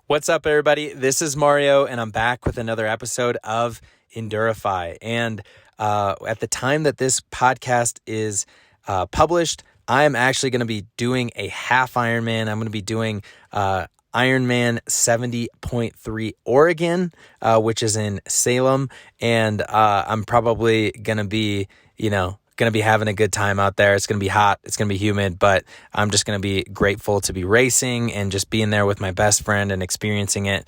What's up, everybody? This is Mario, and I'm back with another episode of Endurify. And at the time that this podcast is published, I'm actually going to be doing a half Ironman. I'm going to be doing Ironman 70.3 Oregon, which is in Salem. And I'm probably going to be, having a good time out there. It's going to be hot. It's going to be humid, but I'm just going to be grateful to be racing and just being there with my best friend and experiencing it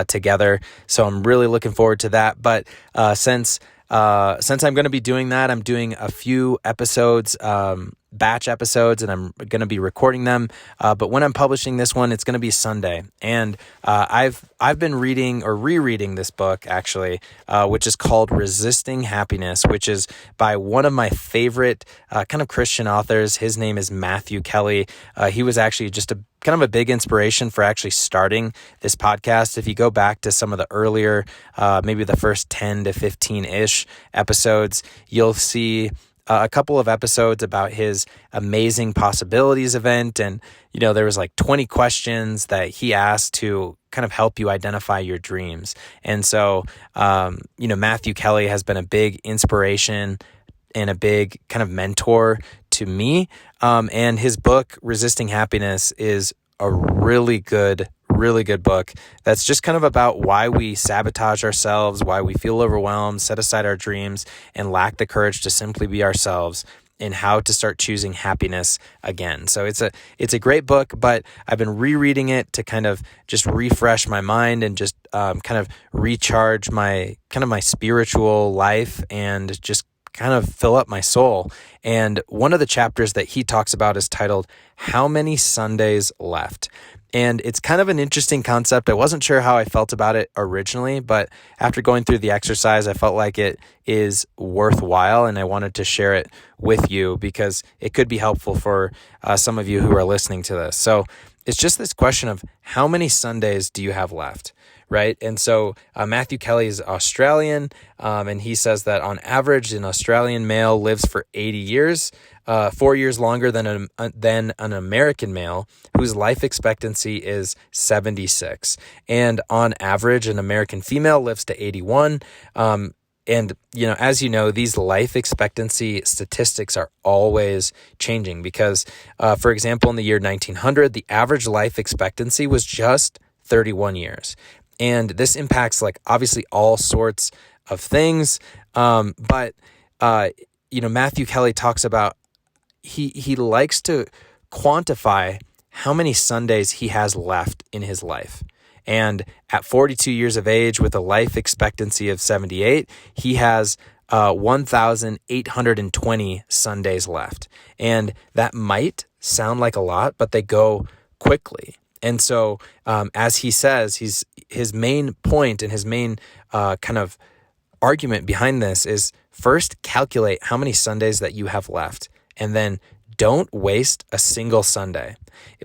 together. So I'm really looking forward to that. But since I'm going to be doing that, I'm doing a few episodes, batch episodes, and I'm going to be recording them. But when I'm publishing this one, it's going to be Sunday. And I've been reading or rereading this book, actually, which is called Resisting Happiness, which is by one of my favorite kind of Christian authors. His name is Matthew Kelly. He was actually just kind of a big inspiration for actually starting this podcast. If you go back to some of the earlier, maybe the first 10 to 15-ish episodes, you'll see a couple of episodes about his Amazing Possibilities event. And, there was like 20 questions that he asked to kind of help you identify your dreams. And so, Matthew Kelly has been a big inspiration and a big kind of mentor to me. And his book, Resisting Happiness, is a really good book that's just kind of about why we sabotage ourselves, why we feel overwhelmed, set aside our dreams, and lack the courage to simply be ourselves, and how to start choosing happiness again. So it's a great book, but I've been rereading it to kind of just refresh my mind and just kind of recharge my spiritual life and just kind of fill up my soul. And one of the chapters that he talks about is titled, How Many Sundays Left? And it's kind of an interesting concept. I wasn't sure how I felt about it originally, but after going through the exercise, I felt like it is worthwhile, and I wanted to share it with you because it could be helpful for some of you who are listening to this. So it's just this question of how many Sundays do you have left, right? And so Matthew Kelly is Australian, and he says that on average, an Australian male lives for 80 years, 4 years longer than an American male whose life expectancy is 76. And on average, an American female lives to 81. And, as you know, these life expectancy statistics are always changing because, for example, in the year 1900, the average life expectancy was just 31 years. And this impacts obviously all sorts of things. But Matthew Kelly talks about, he likes to quantify how many Sundays he has left in his life. And at 42 years of age with a life expectancy of 78, he has 1,820 Sundays left. And that might sound like a lot, but they go quickly. And so, as he says, his main point and his main kind of argument behind this is first calculate how many Sundays that you have left, and then don't waste a single Sunday.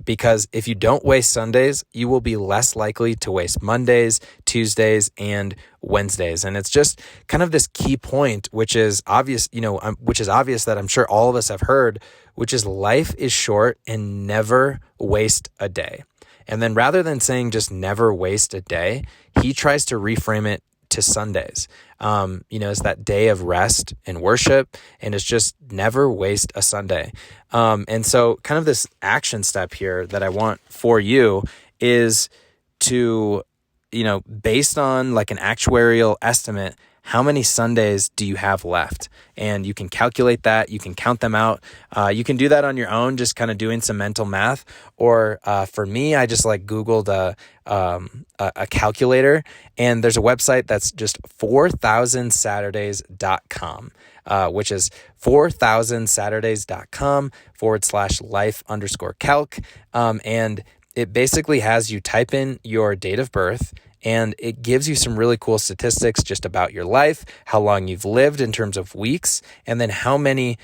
Because if you don't waste Sundays, you will be less likely to waste Mondays, Tuesdays, and Wednesdays. And it's just kind of this key point, which is obvious, that I'm sure all of us have heard, which is life is short and never waste a day. And then rather than saying just never waste a day, he tries to reframe it to Sundays. It's that day of rest and worship, and it's just never waste a Sunday. And so kind of this action step here that I want for you is to, based on like an actuarial estimate, how many Sundays do you have left? And you can calculate that. You can count them out. You can do that on your own, just kind of doing some mental math. Or for me, I just Googled a calculator, and there's a website that's just 4000saturdays.com, which is 4000saturdays.com/life_calc. And it basically has you type in your date of birth, and it gives you some really cool statistics just about your life, how long you've lived in terms of weeks, and then how many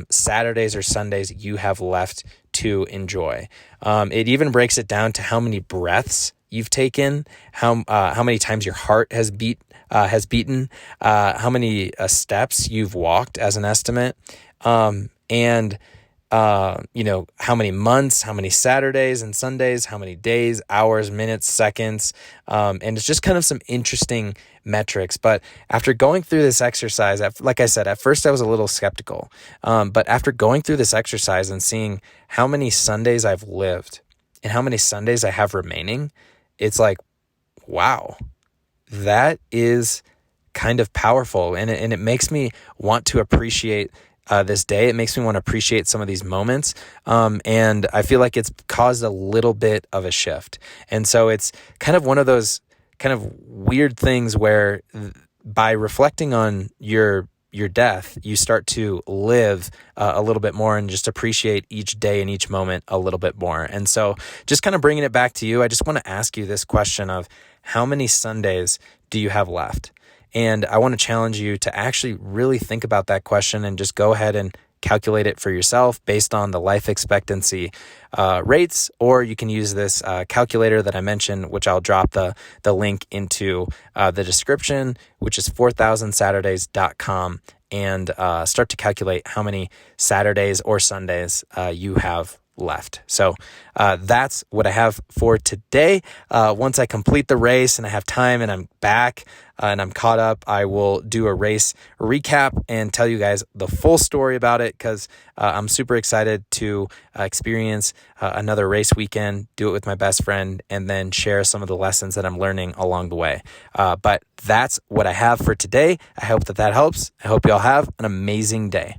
Saturdays or Sundays you have left to enjoy. It even breaks it down to how many breaths you've taken, how many times your heart has beaten, how many steps you've walked as an estimate, and how many months, how many Saturdays and Sundays, how many days, hours, minutes, seconds. And it's just kind of some interesting metrics. But after going through this exercise, like I said, at first I was a little skeptical. But after going through this exercise and seeing how many Sundays I've lived and how many Sundays I have remaining, it's like, wow, that is kind of powerful. And it makes me want to appreciate this day. It makes me want to appreciate some of these moments. And I feel like it's caused a little bit of a shift. And so it's kind of one of those kind of weird things where by reflecting on your death, you start to live a little bit more and just appreciate each day and each moment a little bit more. And so just kind of bringing it back to you, I just want to ask you this question of how many Sundays do you have left? And I want to challenge you to actually really think about that question and just go ahead and calculate it for yourself based on the life expectancy rates, or you can use this calculator that I mentioned, which I'll drop the link into the description, which is 4000saturdays.com, and start to calculate how many Saturdays or Sundays you have left. So that's what I have for today. Once I complete the race and I have time and I'm back and I'm caught up, I will do a race recap and tell you guys the full story about it, because I'm super excited to experience another race weekend, do it with my best friend, and then share some of the lessons that I'm learning along the way. But that's what I have for today. I hope that helps. I hope y'all have an amazing day.